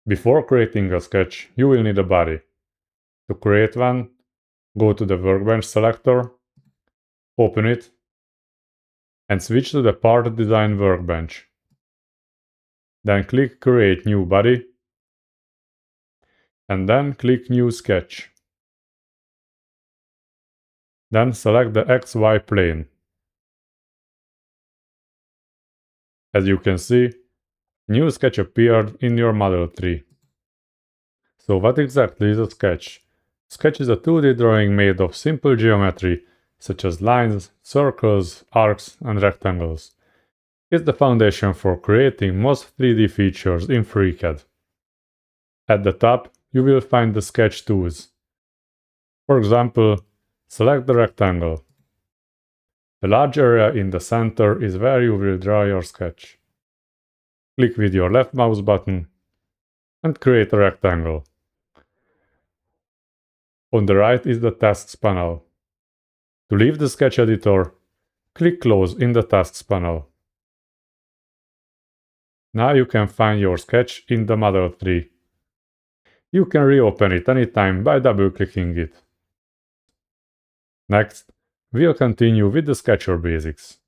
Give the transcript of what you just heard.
Before creating a sketch, you will need a body. To create one, go to the Workbench selector, open it, and switch to the Part Design workbench. Then click Create New Body, and then click New Sketch. Then select the XY plane. As you can see, new sketch appeared in your model tree. So what exactly is a sketch? Sketch is a 2D drawing made of simple geometry, such as lines, circles, arcs, and rectangles. It's the foundation for creating most 3D features in FreeCAD. At the top, you will find the sketch tools. For example, select the rectangle. The large area in the center is where you will draw your sketch. Click with your left mouse button and create a rectangle. On the right is the Tasks panel. To leave the sketch editor, click Close in the Tasks panel. Now you can find your sketch in the model tree. You can reopen it anytime by double-clicking it. Next, we'll continue with the Sketcher basics.